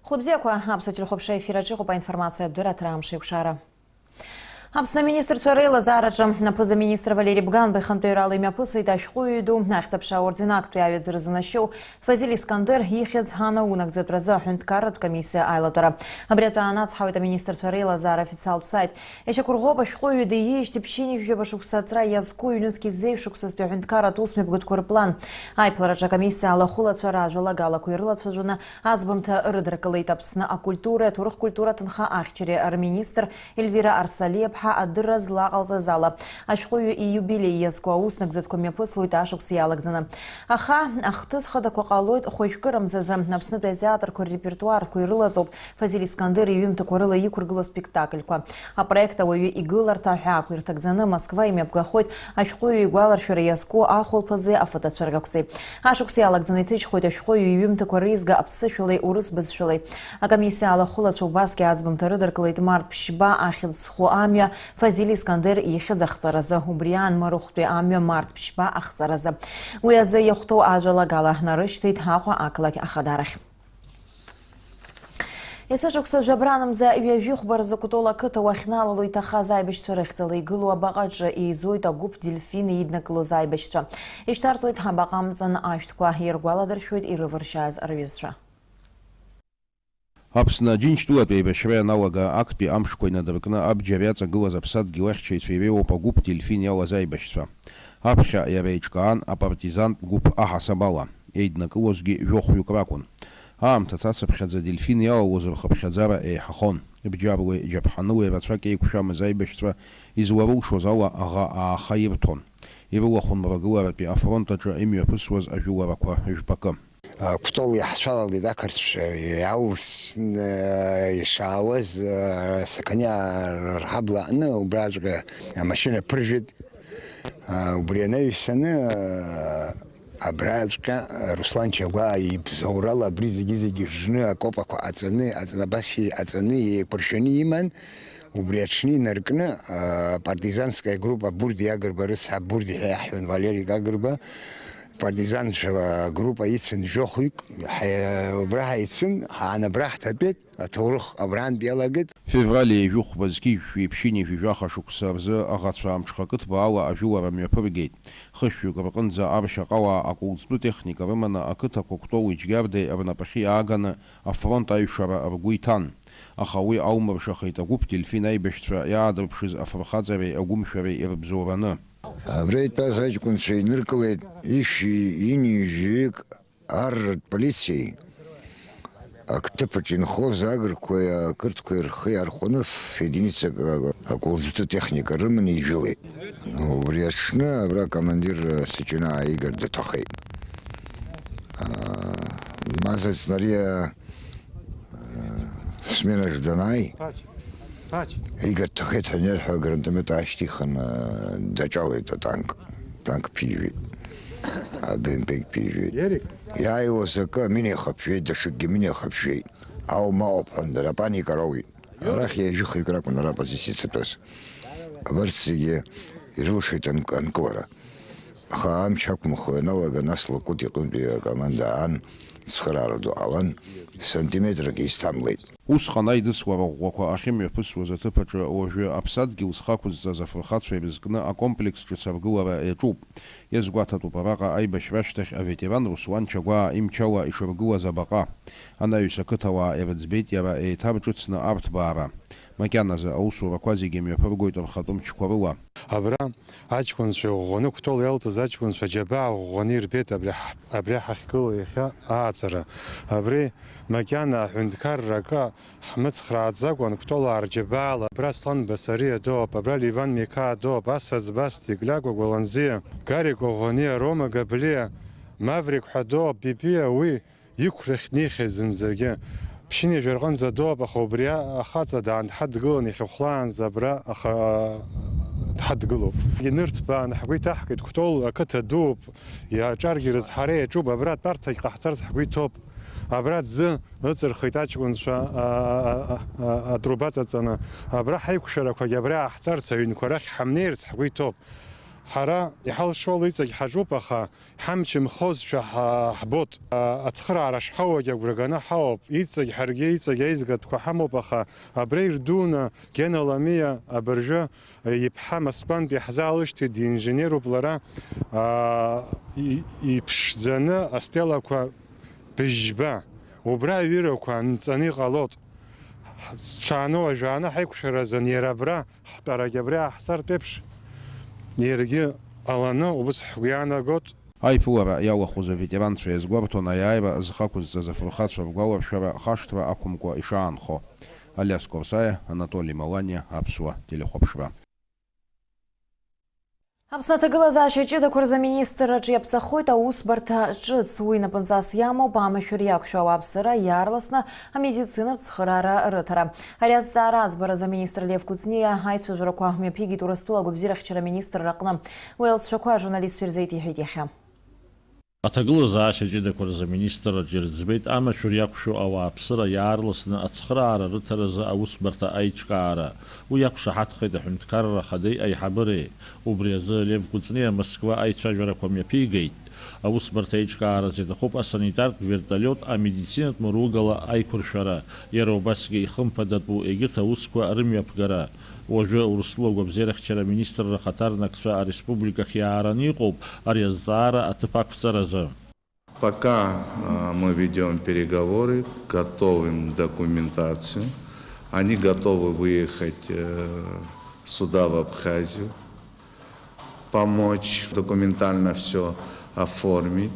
Хлопзякуа, абсолютно хопша ефіра чого інформація Абдура Трамши Кшара. Абсна министр Царейла Зараджа, на позаминистр Валерий Бган, Бехантуирал имя Пуса и Ташхуиду, Нахцапша ордена, Актуявит Заразанащу, Фазилий Скандер, Ехец Хана Унак Зетраза, Хюнткарат, комиссия Айлатора. Обряд Анац, Хавита министр Царейла Зара, официал сайт. Еще Кургоба, Шхуиду, Еш, Тепщини, Фьюбашук Сатра, Язку, Юнуски Зейшук, Соспе Хюнткарат, Усмеп Гудкурплан. Айплараджа комиссия Аллахула Цараджа, Лагала Куирла Цважуна, Азбамта Рыдракалейт Абсна, а культура, Турх культура Танха Ахчере, арминистр Эльвира Арсалиев, Адыраз лагалза зала. Ашхую и юбилей язкуауснак заткоме послует ашук сиялагзана. Аха, ахтыз хада куакалойт хойшкырам зазам. Напсны театр ко репертуар куирылазоп. Фазилий Скандер и вим такурыла икургыла спектакль ко. А проекта вою игылар тахя куиртакзана Москва имя бгахойт. Ашхую игуалар шура язку ахол пазе афатасвергакусы. Ашук сиялагзана тыч хойт ашхую и вим такурызга апсышулей урыс безшулей. А комиссия Аллахула чубаски азбам тарыдар калайт март пшба ахилс хуамя. Фазилий Скандер ехед захцараза убриан марухтуи амя март пшба ахцараза. Уяза яхту ажала гала нарыштейт хахва аклак ахадарах. Исажукса жабраном за вяжух барзакутола кыта вахнала луйтаха зайбешца рехцела игылу абагаджа и зойта губ дельфины иднаклу зайбешца. Иштартует хабагамцан аштква иргуаладаршует и рываршаз арвизша. Апсна джинчтуа пейбешве налага акпи амшкойна дыркна абджавяца гылаза псадги лахчей цвевео по губ дельфин яла зайбешца. Апша явейчкаан а партизан губ ахасабала. Эйдна кылозги вёхую кракун. Амта цацапхадза дельфин яла лозырхапхадзара хахон. Бджаблы джабхануэ вацраке кушам зайбешца изларул шозала ага ахаиртон. Ивылахон врагыла пи афронтаджа имя пысваз ажулараква жпака. Ктол яхшал дакарч яус шауз саканя рхабла ана убразга машина прыжит убрена сана абразга Руслан Чагва и заурала бризиги жны окопа ацаны ацабаси ацаны и поршени иман убрячни наркна партизанская группа Бурди Агрбарыс Бурди Яхвен Валерий Агрба партизанская группа Ицин Жохуик, Браха Ицин, она Брахта Бет, Турх Абран Белагет. В феврале Жух Базки в Пщине Жаха Шуксарза Агатсам Шхакат Бала Ажуара Мепригейт. Хышу Габанза Абшакала Акулсу техника Вымана Акыта Коктович Габде Авнапахи Агана Афронта Ишара Аргуитан. Ахауи Аумар Шахайта Губ Дельфина Ибештра Ядрбшиз Афрахадзаре Агумшаре Ирбзорана. Брейт пасач куншей ныркалет ищи ини жик арт полиции. А кто починхо загр кое кырткой рхи архонов единица акулзута техника рымани жилы. Ну врячна бра командир Сечина Игорь Детахей. Маза сценария смена Жданай. Игорь Тахет нерха гранатомета аштихан дачал это танк пижит, а бенпек пижит. Я его зака меня хапшей, да шуги меня хапшей, а у маопан да пани карави. Рах я жухай крак на рапази сицепес. Версия ирушей танк анклара. Хаам чак мухоналага насла кути кунби команда ан схараду алан сантиметр кистамлет. Усханайдыс варагуака ахимия пысваза тыпача ожи апсадги усхакуз за зафрахатшей безгна а комплекс чуцавгылара эчуб. Езгуатату парага айбашваштах а ветеран Руслан Чагва имчала ишургыла забака. Она юсакытала эвэцбетьяра этабчуцна артбара. Макяназа аусура квазигемия пыргойт архатум чкварыла. Абра ачкуншо гону ктол ялта зачкуншо джаба гонир бет абра хахкул яха ацара. Абре макяна хундкар рака Ахмед Храдзак он ктол арджабала Браслан Басария до Абра Ливан Мика до Басаз Басти Гляго Голанзи Гарико гони Рома Габле Маврик Хадо Бибия уи يكرخني خزن زجا بشيني جرغان زدوب أخو بريا أخذ عند حد قلني خخلان زبرا أخ حد قلوب ينرت بان حبي تحكي كتول كتدوب يا جارجي رزحري جوب أبراد بارتي قحصرت حبي توب أبراد ز نصر خيتاج ونشا أدروبات أنا أبرا حيك شرك وجبرا أحصر سوين كراخ حمنيرس حبي توب حرا يحل شغل يتسج حجوب أخا حمش مخوز حبوط أتخرع على شحوة برجنا حوب يتسج حرجي يتسج يزقد كحمو بخا أبرير دونا جنا لامية أبرجا يبحم اسبان بيحزالش تدي إنجنير وبلرا يبش زنا أستيلا كوا بجبا وبرا يرو كوا نتاني غلط شانو جانا حيكش رزن يربرا حتى جبرا حصر بيبش يرجع алана убыс хвяна год Айпуара иалахәыз аветеранцәа иазгәарҭон аиааира зхақәыз азафырхацәа ргәаларшәара хашҭра ақәымкәа ишаанхо. Алиас Корсаиа, Анатолий Маланиа, Аԥсуа телехәаԥшра. Аԥсны аҭагылазаашьа ҷыдақәа рзы аминистрраҿы иаԥҵахоит аусбарҭа ҿыц уи инапынҵас иамоуп амашәыр иақәшәо ауааԥсыра иаарласны амедицинатә цхыраара рыҭара. Ари азҵаара аӡбаразы аминистр Лев Куцниа аицәажәарақәа мҩаԥигеит Урыстәыла агәабзиарахьчара аминистрра аҟны. Уи алҵшәақәа ажурналистцәа ирзеит иҳәеит иахьа. Аҭагылазаашьа ҷыдақәа рзы аминистрраҿы ирӡбеит амашәыр иақәшәо ауааԥсыра иаарласны ацхыраара рыҭаразы аусбарҭа аиҿкаара. Уи иақәшаҳаҭхеит аҳәынҭқарра ахадеи аиҳабыреи. Убри азы Лев Куцниа Москва аицәажәарақәа мҩаԥигеит. Аусбарҭа аиҿкааразы иҭахуп асанитартә вертолиот амедицинатә мыругала аиқәыршәара, иара убасгьы ихымԥадатәу егьырҭ аусқәа рымҩаԥгара. Уажәы Урыстәыла агәабзиарахьчара аминистрра ахаҭарнакцәа ареспубликахь иаараны иҟоуп ари азҵаара аҭыԥ ақәҵаразы. Пока мы ведем переговоры, готовим документацию. Они готовы выехать сюда, в Абхазию, помочь документально все оформить.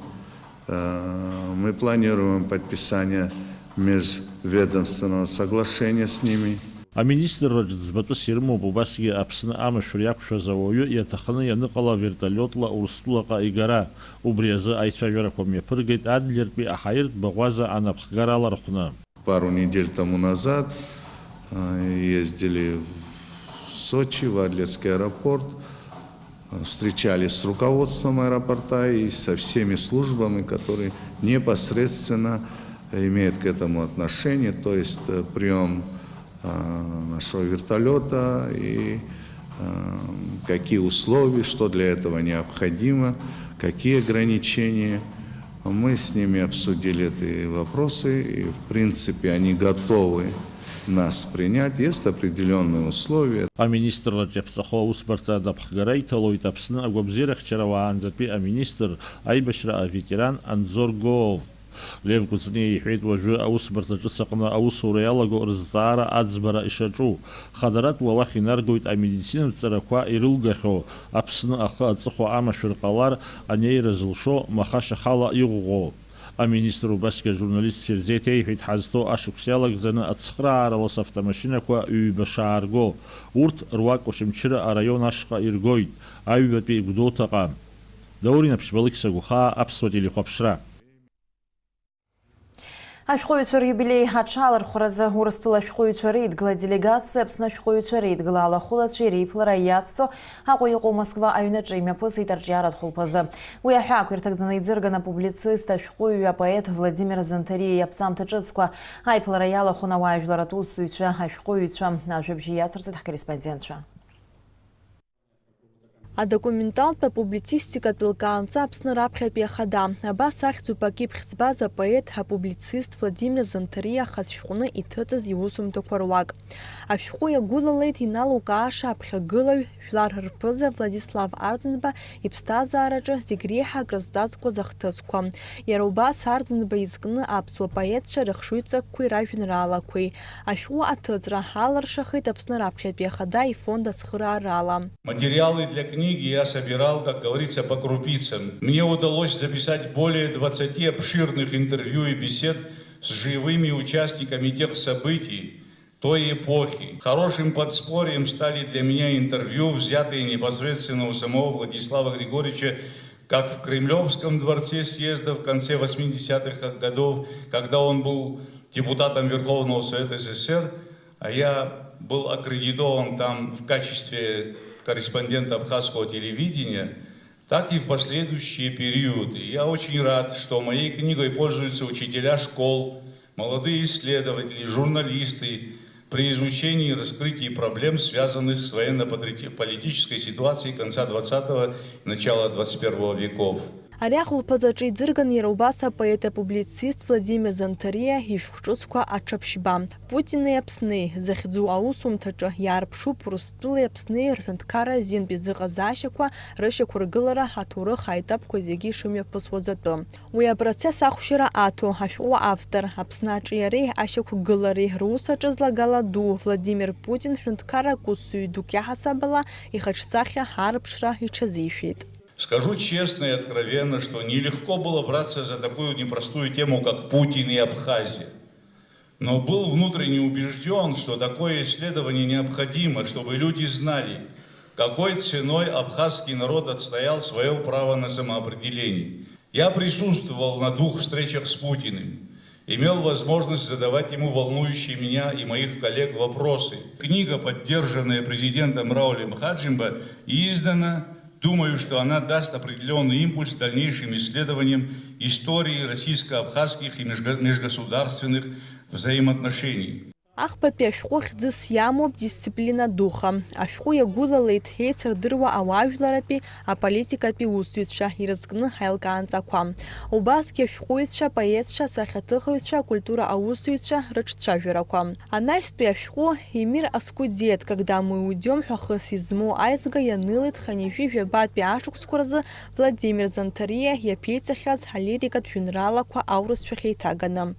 Мы планируем подписание межведомственного соглашения с ними. Аминистрраҿы ӡбатәыс ирымоуп убасгьы Аԥсны амашәыр иақәшәаз ауаҩы иаҭахны ианыҟала вертолиотла Урыстәылаҟа игара. Убри азы аицәажәарақәа мҩаԥыргеит адлертәи аҳаиртә баӷәаза анапхгара рҟны. Пару недель тому назад ездили в Сочи, в Адлерский аэропорт, встречались с руководством аэропорта и со всеми службами, которые непосредственно имеют к этому отношение, то есть прием нашего вертолета и какие условия, что для этого необходимо, какие ограничения. Мы с ними обсудили эти вопросы, и в принципе они готовы нас принять. Есть определенные условия. Аминистрраҿы иаԥҵахо аусбарҭа адапхгара иҭалоит Аԥсны агәабзиарахьчара уаанӡатәи аминистр аибашьра аветеран Анзор Гоов. Лев Куцниа иҳәеит уажәы аусбарҭа ҿыц аҟны аусура иалаго рызҵаара аӡбара ишаҿу. Хадаратәла уахь инаргоит амедицинатә ҵарақәа ирылгахьоу, Аԥсны ахы аҵыхәа амашәыр ҟалар анеира зылшо махашьахала иӷәӷәо. Аминистр убасгьы ажурналистцәа ирзеит иҳәеит ҳазҭо ашықәс иалагӡаны ацхырааралас автомашьынақәа ҩба шаарго. Урҭ руак Очамчыра араион ашҟа иргоит, аҩбатәи Гәдоуҭаҟа. Даурин Аԥшьбалықь Сагәхаа, Аԥсуа телехәаԥшра. Ашәҟәыҩҩцәа рюбилеи аҽалархәразы Урыстәыла ашәҟәыҩҩцәа реидгыла делегациа Аԥсны ашәҟәыҩҩцәа реидгыла алахәылацәа иреиԥылара иацҵо Аҟәа иҟоу Москва аҩнаҿы имҩаԥысит арҿиаратә хәылԥазы. Уи аҳәаақәа ирҭагӡаны иӡырган апублицист ашәҟәыҩҩы апоет Владимир Занҭариа иаԥҵамҭа ҿыцқәа аиԥылара иалахәын ауаажәларатә усзуҩцәа, ашәҟәыҩҩцәа, ажәабжьы иацырҵоит ҳкорреспондентцәа. Адокументалтә апублицистикатә лкаанҵа Аԥсны раԥхьатәи ахада. Абас ахьӡуп акьыԥхь збаз апоет, апублицист Владимир Занҭариа хазшәҟәны иҭыҵыз иусумҭақәа руак. Ашәҟәы иагәылалеит иналукааша аԥхьагылаҩ жәлар рԥыза Владислав Арӡынба иԥсҭазаараҿы зегь реиҳа акрызҵазкуаз ахҭысқәа. Иара убас Арӡынба изкны аԥсуа поетцәа рыхшыҩҵакқәеи ражәеинраалақәеи. Ашәҟәы аҭыҵра аларшахеит Аԥсны раԥхьатәи ахада ифонд ацхыраарала. Материалы для книги я собирал, как говорится, по крупицам. Мне удалось записать более 20 обширных интервью и бесед с живыми участниками тех событий той эпохи. Хорошим подспорьем стали для меня интервью, взятые непосредственно у самого Владислава Григорьевича, как в Кремлевском дворце съезда в конце 80-х годов, когда он был депутатом Верховного Совета СССР, а я был аккредитован там в качестве корреспондента абхазского телевидения, так и в последующие периоды. Я очень рад, что моей книгой пользуются учителя школ, молодые исследователи, журналисты, при изучении и раскрытии проблем, связанных с военно-политической ситуацией конца 20-го и начала 21 веков. Ари ахәылԥазаҿы иӡырган иара убас апоет-публицист Владимир Занҭариа ишәҟәҿыцқәа аҽаԥшьба. Путини Аԥсни захьӡу аусумҭаҿы иаарԥшуп Урыстәылеи Аԥсни рҳәынҭқарра зинтәи зыҟазаашьақәа рышьақәыргылара аҭоурых аетапқәа зегьы ишымҩаԥысуаз атәы. Уи апроцесс ахәшьара аҭо ашәҟәы автор Аԥснаҿы иареи ашьақәгылареи русаҿы злагала ду Владимир Путин ҳәынҭқаррак усзуҩ дук иаҳасабала ихаҿсахьа ҳарԥшра иҽазишәеит. Скажу честно и откровенно, что нелегко было браться за такую непростую тему, как Путин и Абхазия. Но был внутренне убежден, что такое исследование необходимо, чтобы люди знали, какой ценой абхазский народ отстоял свое право на самоопределение. Я присутствовал на 2 встречах с Путиным, имел возможность задавать ему волнующие меня и моих коллег вопросы. Книга, поддержанная президентом Раулем Хаджимба, издана. Думаю, что она даст определенный импульс дальнейшим исследованиям истории российско-абхазских и межгосударственных взаимоотношений. Ахԥатәи ашәҟәы хьӡыс иамоуп дисциплина духа. Ашәҟәы иагәылалеит ҳеицырдыруа ауаажәларатәи аполитикатәи усзуҩцәа ирызкны ҳаилкаанҵақәа. Убасгьы ашәҟәыҩцәа, поетцәа, сахьаҭыхыҩцәа, акультура аусзуҩцәа рыҿцәажәарақәа. Анаҩстәи ашәҟәы «Эмир оскудеет, когда мы уйдем» ҳәа хыс измоу аизга ианылеит ханижәи жәабатәи ашықәсқәа рзы Владимир Занҭариа иаԥиҵахьаз алирикатә жәеинраалақәа аурысшәахь еиҭаганы.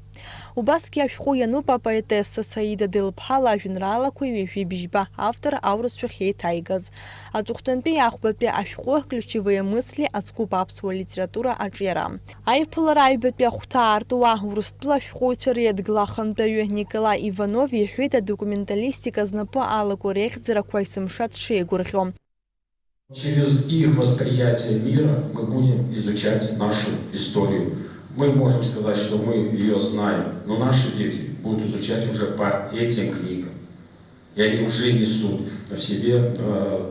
Убасгьы ашәҟәы иануп апоетесса Саида Делԥҳа лажәеинраалақәа ҩажәи-бжьба автор аурысшәахь еиҭаигаз. Аҵыхәтәантәи ахәбатәи ашәҟәы ключевые мысли азкуп аԥсуа литература аҿиара. Аиԥылара аҩбатәи ахәҭа аартуа Урыстәыла ашәҟәыҩцәа реидгыла ахантәаҩы Николай Иванов иҳәеит адокументалистика знапы алаку реихьӡарақәа есымша дшеигәырӷьо. Через их восприятие мира мы будем изучать нашу историю. Мы можем сказать, что мы ее знаем, но наши дети будут изучать уже по этим книгам. И они уже несут в себе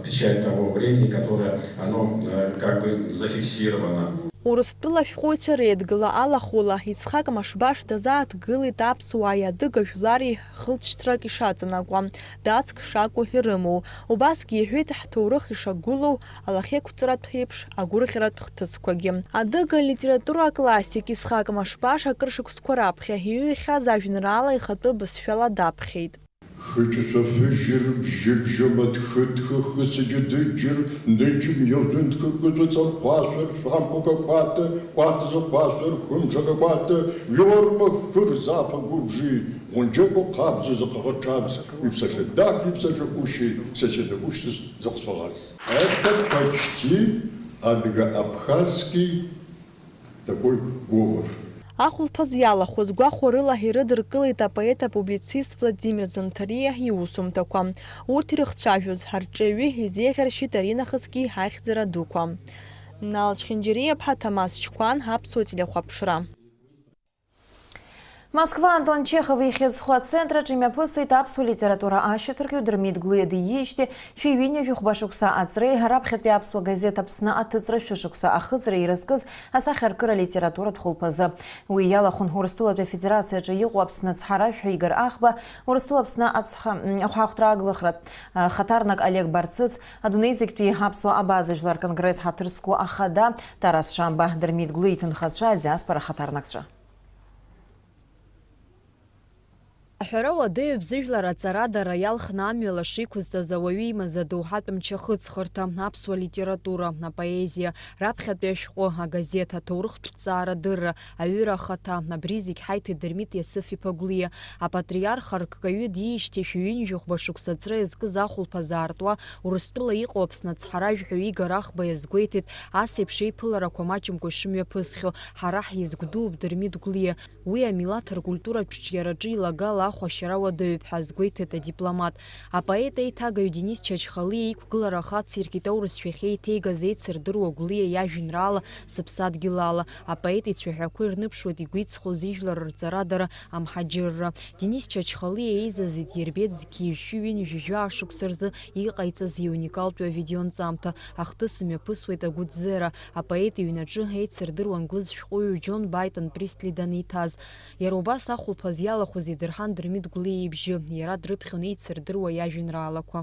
печать того времени, которое оно как бы зафиксировано. Урыстәыла ашәҟәыҩцәа реидгыла алахәыла Ицхак Машбаш дазааҭгылеит аԥсуаа иадыга жәлари хылҵшьҭрак ишаҵанакуа, дацк шакәу ирымоу. Убасгьы иҳәеит ҳҭоурых ишагәылоу алахьеиқәҵаратә еиԥш агәырӷьаратә хҭысқәагьы. Адыга литература аклассик Ицхак Машбаш акыршықәсқәа раԥхьа иҩхьаз ажәеинраала ихатәы бызшәала даԥхьеит. Хычысафыжыр, бжьыбжьымат хытхы хысыжыдыжыр, нычым йозынтхы кызыцар пасыр, шампука паты, патыза пасыр, хымжага паты, вёрмах хырзафа губжи, онжако қабзы зақағачамсы, ипсахе дак, ипсахе уши, соседа ушсыз зақсвалаз. Это почти адыго-абхазский такой говор. Ахәылԥаз иалахәыз гәахәа рыла ирыдыркылеит апоет-публицист Владимир Занҭариа иусумҭақәа. Урҭ ирыхцәажәоз ҳарҿаҩы изеиӷьаршьеит аринахысгьы ҳахьӡара дуқәа. Нал Чхинџьариаԥҳа, Ҭамас Чкәан, аԥсуа телехәаԥшра. Москва Антон Чехов ихьыӡху ацентраҿы имҩаԥысит аԥсуа литература ашьаҭырҟьаҩ Дырмит Гәлиа диижьҭеи шәи-ҩынҩажәи хәба-шықәса аҵреи раԥхьатәи аԥсуа газет Аԥсны аҭыҵра шәышықәса ахыҵра ирызкыз асахьаркыра литературатә хәылԥазы. Уи иалахәын Урыстәылатәи афедерациаҿы иҟоу Аԥсны ацҳаражәҳәаҩ Игор Ахба, Урыстәыла Аԥсны ахәҳахәҭра аглыхратә хаҭарнак Олег Барцыц, адунеи зегьтәи аԥсуа абазажәлар конгресс ҳаҭыр зқәу ахада Тарас Шамба, Дырмит Гәлиа иҭынхацәа, адиаспора хаҭарнакцәа. Аҳәара уадаҩуп зыжәлар аҵарадара иалхны амҩала шиқәызҵаз ауаҩы имаз адоуҳатә мчахыҵхырҭа, аԥсуа литература, апоезиа, раԥхьатәи ашәҟәы, агазеҭ, аҭоурыхтә ҭҵаарадырра, аҩыра ахаҭа, абри зегь ҳаиҭеит Дырмит Иосиф-иԥа Гәлиа. Апатриарх арккаҩы диижьҭеи шәи-ҩынҩажәи хәба-шықәса аҵра иазкыз ахәылԥаз аартуа Урыстәыла иҟоу Аԥсны ацҳаражәҳәаҩ Игор Ахба иазгәеиҭеит ас еиԥш еиԥыларақәа маҷымкәа ишымҩаԥысхьоу. Ҳара ҳизгәдууп Дырмит Гәлиа. Уи амилаҭ ркультуратә ҿиараҿы илагала ахәашьара уадаҩуп ҳәа азгәеиҭеит адипломат. Апоет еиҭагаҩ Денис Чачхалиа иқәгылара ахаҵиркит аурысшәа иахьеиҭеигаз еицырдыруа Гәлиа иажәеинраала Сыԥсадгьыл ала. Апоет ицәаҳәақәа ирныԥшуеит игәиҵхоз ижәлар рҵарадара, амҳаџьырра. Денис Чачхалиа еизазит Ербет Зқьи шәи-ҩынҩажәи жәашықәса рзы иҟаиҵаз иуникалтәу авидеонҵамҭа. Ахҭыс имҩаԥысуеит агәыҭзыра. Апоет иҩнаҿы еицырдыруа англыз шәҟәыҩҩ Џьон Байтон Пристли даниҭаз. Иара убас ахәылԥаз иалахәыз идырҳан Дырмит Гәлиа ибжьы, иара дрыԥхьон еицырдыруа иажәеинраалақәа.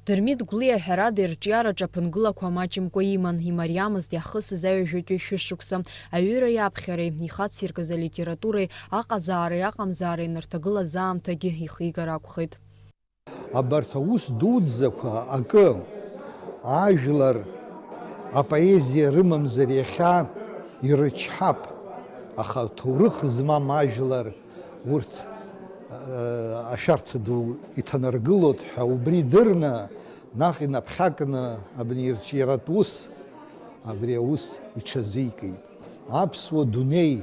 Дырмит Гәлиа ҳәарада ирҿиараҿ аԥынгылақәа маҷымкәа иман, имариамызт иахысыз аҩажәатәи шәышықәса, аҩыреи аԥхьареи, ихациркыз алитературеи, аҟазаареи аҟамзаареи нарҭагылазаамҭагьы ихигар акәхеит. Абарҭ аус дуӡӡақәа акы ажәлар апоезиа рымамзар иахьа ирычҳап, аха ҭоурых змам ажәлар урҭ ашәарҭа ду иҭанаргылоит ҳәа убри дырны наҟ инаԥхьакны абни ирҿиаратә ус абри аус иҽазикит. Аԥсуа дунеи,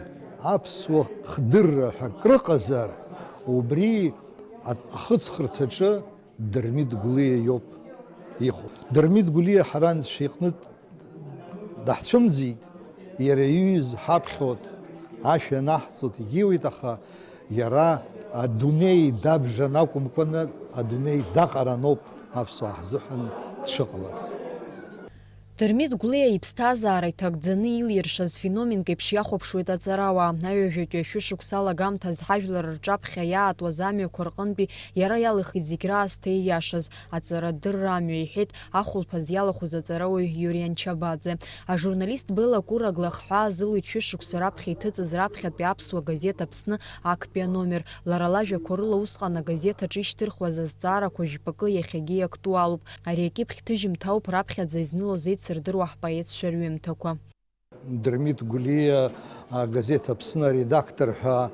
аԥсуа хдырра ҳәа крыҟазар, убри ахыҵхырҭаҿы Дырмит Гәлиа иоуп ихәо. Дырмит Гәлиа ҳаранӡа иҟнытә даҳцәымӡит, иара иҩыз ҳаԥхьоит, ашәа наҳҵоит егьиуеит, аха иара адунеи дабжан акәымкәаны адунеи даҟараноуп аԥсуаа ҳзыҳәан дшыҟалаз. Дырмит Гәлиа иԥсҭазаара иҭагӡаны илиршаз феноменк еиԥш иахәаԥшуеит аҵарауаа. Аҩажәатәи ашәышықәса алагамҭаз ҳажәлар рҿаԥхьа иаатуаз амҩақәа рҟынтәи иара иалихит зегь раасҭа ииашаз аҵарадырра амҩа, иҳәеит ахәылԥаз иалахәыз аҵарауаҩ Иури Анчабаӡе. Ажурналист Бела Кура глахҳәа азылуит шәышықәса раԥхьа иҭыҵыз раԥхьатәи аԥсуа газет Аԥсны актәи аномер. Лара лажәақәа рыла усҟан агазеҭ аҿы ишьҭырхуаз азҵаарақәа жәпакы иахьагьы иактуалуп. Ари акьыԥхь ҭыжьымҭ ауп раԥхьаӡа изнылоз еицырдыруа ҳпоетцәа рҩымҭақәа. Дырмит Гәлиа агазеҭ Аԥсны аредактор ҳәа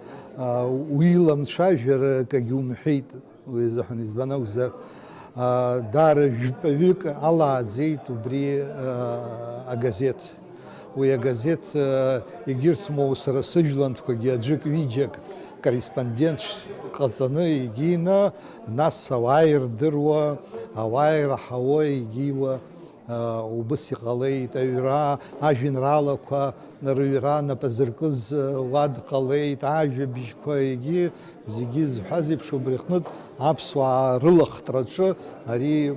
уиламцәажәаракагьы умҳәеит, уи азыҳәан избан акәзар даара жәпаҩык алааӡеит убри агазеҭ. Уи агазеҭ егьырҭ моу сара сыжәлантәқәагьы аӡәык ҩыџьак корреспондент ҟаҵаны егьины, нас ауаа ирдыруа, ауаа ираҳауа егьиуа убыс иҟалеит, аҩра ажәеинраалақәа рыҩра напазыркыз уа дҟалеит, ажәабжьқәа егьи зегьы зҳәаз еиԥш убри аҟнытә аԥсуаа рылахҭраҿы ари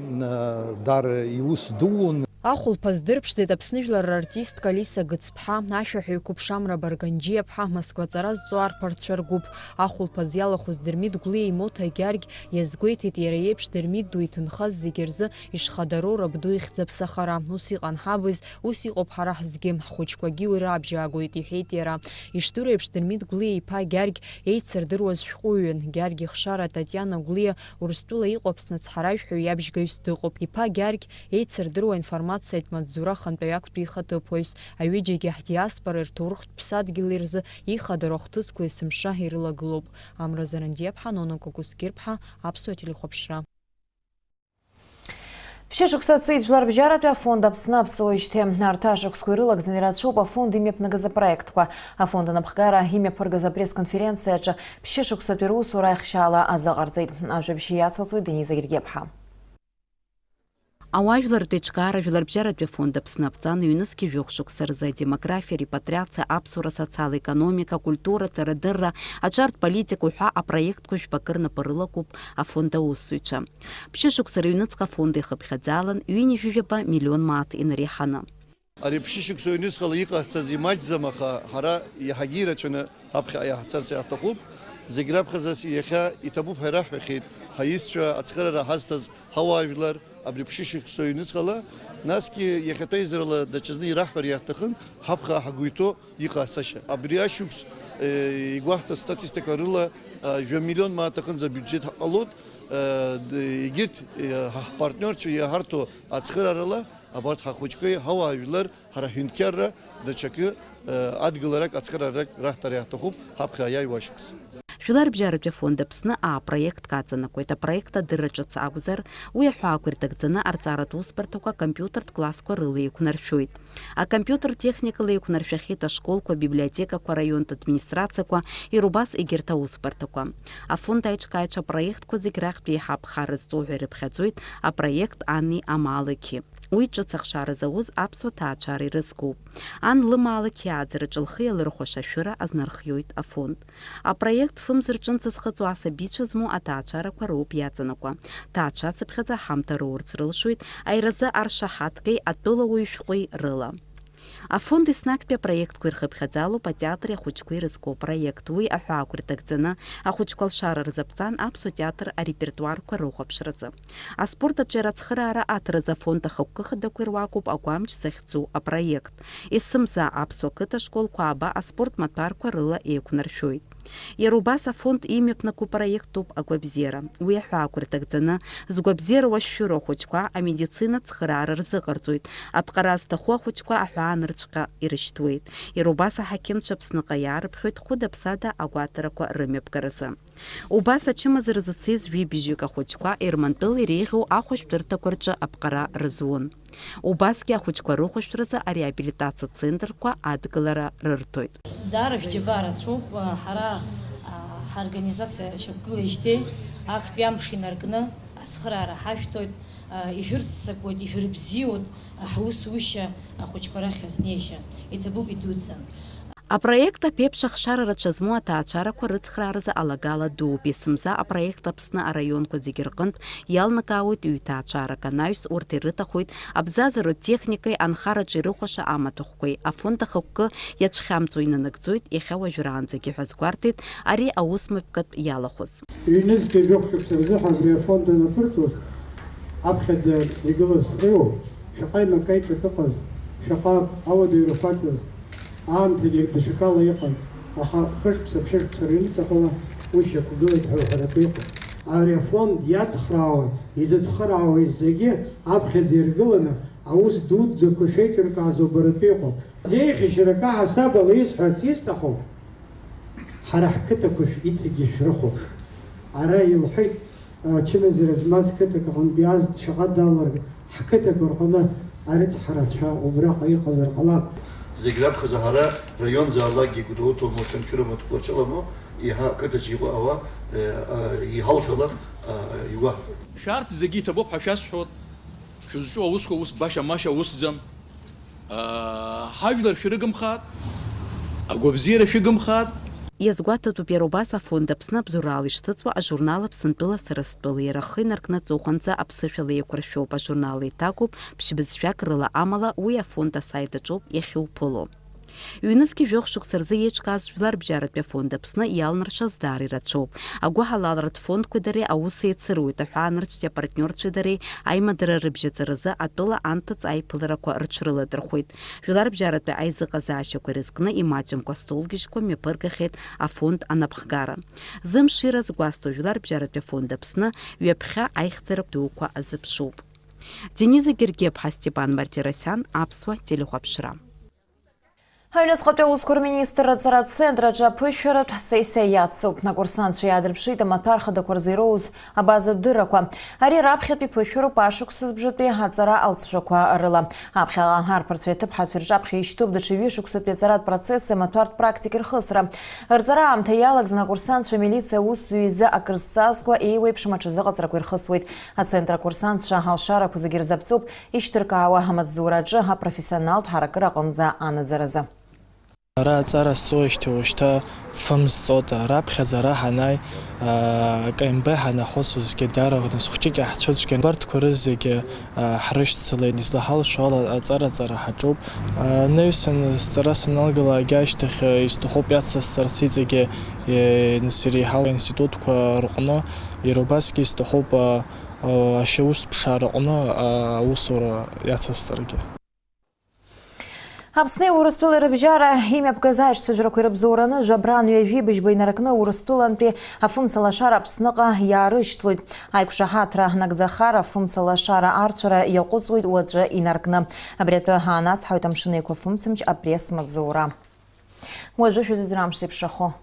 даара иус дуун. Ахәылԥаз дырԥшӡеит Аԥсны жәлар рартистка Алиса Гыцԥҳа, ашәаҳәаҩ Қәыԥшамра Барганџьиаԥҳа, Москва ҵара зҵо арԥарцәа ргәыԥ. Ахәылԥаз иалахәыз Дырмит Гәлиа имоҭа Гьаргь иазгәеиҭеит иара иеиԥш Дырмит ду иҭынхаз зегьы рзы ишхадароу рабду ихьӡаԥсахара. Ус иҟан ҳабыз, ус иҟоуп ҳара ҳзгьы, ҳхәыҷқәагьы уи рабжьаагоит, иҳәеит иара. Ишдыру еиԥш Дырмит Гәлиа иԥа Гьаргь еицырдыруаз шәҟәыҩҩын. Гьаргь ихшара Татиана Гәлиа Урыстәыла иҟоу Аԥсны ацҳаражәҳәаҩ иабжьгаҩыс дыҟоуп. Иԥа Гьаргь еицырдыруа информациатә маҵзура хантәаҩ актәи ихаҭыԥуаҩс. Аҩыџьагьы ҳдиаспора рҭоурыхтә ԥсадгьыл рзы ихадароу ахҭысқәа есымша ирылагылоуп. Амра Зарандиаԥҳа, Нона Кокускирԥҳа, Аԥсуа телехәаԥшра. Ԥшьышықәса ҵит жәларбжьаратәи афонд Аԥсны аԥҵуеижьҭеи арҭ ашықәсқәа ирылагӡаны ирацәоуп афонд имҩаԥнагаз апроектқәа. Афонд анаԥхгара имҩаԥыргаз апресс-конференциаҿы ԥшьышықәсатәи русура ихшьаала азыҟарҵеит. Ажәабжьы иацылҵоит Дениза Гергиаԥҳа. Ауажәлартә еиҿкаара жәларбжьаратәи афонд Аԥсны аԥҵан ҩнызқьи жәохә шықәса рзы адемографиа, репатриациа, аԥсуара, социал-економика, культура, ҵарадырра, аҿартә политика уҳәа апроектқәа жәпакы рнапы рылакуп афонд аусзуҩцәа. Ԥшьышықәса рыҩныҵҟа афонд ихыԥхьаӡалан ҩынҩажәижәаба миллион мааҭ инареиҳаны. Ари ԥшьышықәса ҩнуҵҟала иҟасҵаз имаҷӡам, аха ҳара иаҳагьы ирацәаны ҳаԥхьа иааҳцарц иаҳҭахуп. Зегь раԥхьаӡас иахьа иҭабуп ҳәа ираҳҳәахьеит ҳаиҩызцәа, ацхыраара ҳазҭаз ҳауаажәлар абри ԥшьышықәса ҩнуҵҟала, насгьы иахьатәи еизарала даҽазны ираҳҳәар иаҳҭахын ҳаԥхьа ҳагәы иҭоу иҟаасашьа. Абри ашықәс игәаҳҭаз статистика рыла жәа-миллион мааҭ аҟынӡа абиуџьет ҳҟалоит. Егьырҭ ҳпартниорцәа иаҳарҭо ацхыраарала абарҭ ҳахәыҷқәеи ҳауаажәлар ҳара ҳҳәынҭқьарра даҽакы адгыларак ацхыраарак раҳҭар иаҳҭахуп ҳаԥхьа аиааиуа ашықәс. Жәларбжьаратәи афонд Аԥсны апроектк аҵанакуеит. Апроект адырра ҿыц акәзар, уи аҳәаақәа ирҭагӡаны арҵаратә усбарҭақәа акомпиутертә классқәа рыла еиқәнаршәоит. Акомпиутертә техникала еиқәнаршәахьеит ашколқәа, абиблиотекақәа, араионтә администрациақәа, ирубас егьырҭ аусбарҭақәа. Афонд аиҿкааҩцәа апроектқәа зегь рахьтә еиҳа аԥхара зҵоу ҳәа ирыԥхьаӡоит апроект Анни Амалықьи. Уи ҿыц ахшара зауз аԥсуа ҭаацәара ирызкуп. Ан лымаала қьааӡараҿы лхы иалырхәаша ашәыра азнархиоит афонд. Апроект фымз рҿынӡа зхыҵуа асабицәа змоу аҭаацәарақәа роуп иаҵанакуа. Ҭаацәацыԥхьаӡа ҳамҭа роурц рылшоит аиразы аршаҳаҭгеи атәылауаҩ шәҟәи рыла. Афонд еснагьтәи апроектқәа ирхыԥхьаӡалоуп атеатри ахәыҷқәа ирызку апроект. Уи аҳәаақәа рҭагӡаны ахәыҷқәа алшара рзаԥҵан аԥсуа театр арепертуарқәа рыхәаԥшразы. Аспорт аҿы ацхыраара аҭаразы афонд ахықәкы хадақәа ируакуп агәамч захьӡу апроект. Есымза аԥсуа қыҭа-школқәа аба аспорт маҭәарқәа рыла еиқәнаршәоит. Иара убас афонд имҩаԥнаку проектуп агәабзиара. Уи аҳәаақәа рҭагӡаны згәабзиара уашәшәыроу ахәыҷқәа амедицина цхыраара рзыҟарҵоит. Аԥҟара зҭаху ахәыҷқәа аҳәаанырцәҟа ирышьҭуеит. Иара убас аҳақьымцәа Аԥсныҟа иаарыԥхьоит хәыда-ԥсада агәаҭарақәа рымҩаԥгаразы. Убас ачымазара зыцыз ҩыбжьык ахәыҷқәа Ермантәыла иреиӷьу ахәышәтәырҭақәа рҿы аԥҟара рызун. Убасгьы ахәыҷқәа рыхәашәтәразы ареабилитациа центрқәа адгылара рырҭоит. Даара шәџьабаа рацәоуп, ҳара ҳорганизациа шьақәгылеижьҭеи актәи амш инаркны ацхыраара ҳашәҭоит, ишәырццакуеит, ишәырбзиоит ҳусушьа ахәыҷқәа рахь азнеишьа. Иҭабуп идуӡӡан. Апроект аԥеиԥш ахшара рацәа змоу аҭаацәарақәа рыцхрааразы алагала дууп. Есымза апроект Аԥсны араионқәа зегьы рҟынтә иалнакаауеит ҩ-ҭаацәарак. Анаҩс урҭ ирыҭахоит абзазаратә техникеи анхараҿы ирыхәаша амаҭәахәқәеи. Афонд ахықәкы иацәхьамҵуа инанагӡоит иахьа уажәраанӡагьы ҳәа азгәарҭеит ари аусмҩаԥгатә иалахәыз. Ҩ-нызқьи жәохә-шықәса рзы абри афонд анаԥырҵуаз аԥхьаӡа игылаз сҟиоуп. Шаҟа имакаиҿак ыҟаз, шаҟа ауада ирықәаҵаз, аамҭагьы даҽакала иҟан, аха хышықәса, ԥшьышықәса рыҩныҵҟала уи шьақәгылеит ҳәа уҳәаратәы иҟоуп. Ари афонд иацхраауа, изыцхыраауа зегьы аԥхьаӡа иргыланы аус дуӡӡақәа шеиҿыркааз убаратәы иҟоуп. Зеиӷьашьарак аҳасабала исҳәарц исҭаху, ҳара ҳқыҭақәа иҵегьы шәрыхәаԥш. Ара илҳәеит ачымазара змаз қыҭак аҟнытә иааз шаҟа даларга ҳқыҭақәа рҟны арыцҳарацәа убраҟа иҟазар ҟалап. Зегь раԥхьаӡа ҳара раион заалакгьы Гәдоуҭоума, Ҭынчурама, Тҟәарчалама иаҳа қыҭаҿы иҟоу ауаа иҳалшала иуаҳҭоит. Шәарҭ зегьы иҭабуп ҳәа шәасҳәот, шәызҿу аусқәа ус баша-маша усӡам. Ҳажәлар шәырыгымхааит, агәабзиара шәыгымхааит. Иазгәаҭатәуп иара убас афонд Аԥсны абзурала ишҭыҵуа ажурнал Аԥсынтәыла Сарастәыла. Иара ахы инаркны аҵыхәанӡа аԥсышәала еиқәыршәоуп. Ажурнал еиҭагоуп ԥшьбызшәак рыла амала уи афонд асайт аҿоуп иахьуԥыло. Ҩнызқьи жәохә-шықәса рзы еиҿкааз Жәларбжьаратәи афонд Аԥсны иалнаршаз даара ирацәоуп. Агәыҳалалратә фондқәеи дареи аус еицыруеит. Аҳәаанырцәтәи апартниорцәеи дареи аимадара рыбжьаҵаразы атәыла анҭыҵ аиԥыларақәа рыҽрыладырхәеит. Жәларбжьаратәи аизыҟазаашьақәа ирызкны имаҷымкәа столгьежьқәа мҩаԥыргахьеит афонд анапхгара. Зымшира згәасҭо Жәларбжьаратәи афонд Аԥсны ҩаԥхьа аихьӡарак дуқәа азыԥшуп. Дениза Гергиаԥҳа, Степан Мартиросиан, Аԥсуа телехәаԥшра. Аҩнызҟатәи аусқәа рминистрра ацаратә центраҿы аԥышәаратә сессиа иацуп. Акурсантцәа иаадырԥшит амаҭәар хадақәа рзы ироуз абазатә дыррақәа. Ари раԥхьатәи ԥышәароуп ашықәса збжатәи аҵара алҵшәақәа рыла. Аԥхьала арԥарцәа иҭыԥҳацәа рҿаԥхьа ишьҭоуп даҽа ҩышықәсатәи аҵаратә процесси амаҭәартә практика рхысра. Рҵара аамҭа иалагӡан акурсантцәа милициа аусзуҩ изы акрызҵазкуа еиуеиԥшым аҽазыҟаҵарақәа ирхысуеит. Ацентр акурсантцәа алшарақәа зегьы рзаԥҵуп ишьҭыркаауа амаҵзураҿы апрофессионалтә ҳаракыра аҟынӡа анаӡаразы. Ара аҵара сҵоуижьҭеи уажәшьҭа фымзҵоит. Раԥхьаӡа ара ҳанааи КМБ ҳанахәыцуазгьы дараӷны схәыҷык иаҳцәыцәгьан. Абарҭқәа рызегьы ҳрышьцылеит. Излаҳалшо ала аҵара ҳаҿуп. Наҩсан сҵара саналгалаагьы ашьҭахь исҭахуп иацысҵарц иҵегьы нас иреиҳау аинститутқәа рҟны. Иара убасгьы исҭахуп ашьаус ԥшаа рҟны аусура иацысҵаргьы. Аԥсни Урыстәылеи рыбжьара имҩаԥгаз аишьцәажәарақәа ирыбзоураны жәабран ҩажәибыжьба инаркны Урыстәылантәи афымцалашара Аԥсныҟа иаарышьҭлоит. Аиқәшаҳаҭра нагӡахара афымцалашара арцәара иаҟәыҵуеит уаҵәы инаркны. Абри атәы ҳаанацҳауеит Амшын Еиқәа Фымцамч апресс-маҵзура. Уажәы шәазыӡра амш зеиԥшрахо.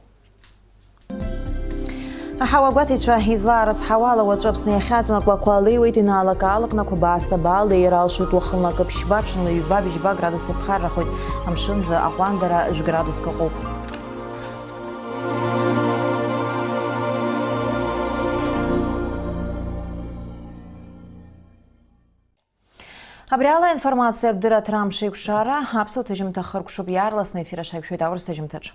Аҳауагәаҭаҩцәа излаарыцҳауа ала уаҵәы Аԥсны иахьаҵанакуа ақәа инаалак-аалакнақәа бааса-баала еиралшоит уахынлак ԥшьба ҽынла ҩба-бжьба градус иаԥхаррахоит. Амшынӡа аҟәандара 1 градуск ыҟоуп. Абриала информация Абдыра Трамши Кшара, абсолютно жимта Харкшуб Ярлас на эфира Шайкшует Аурста Жимтач.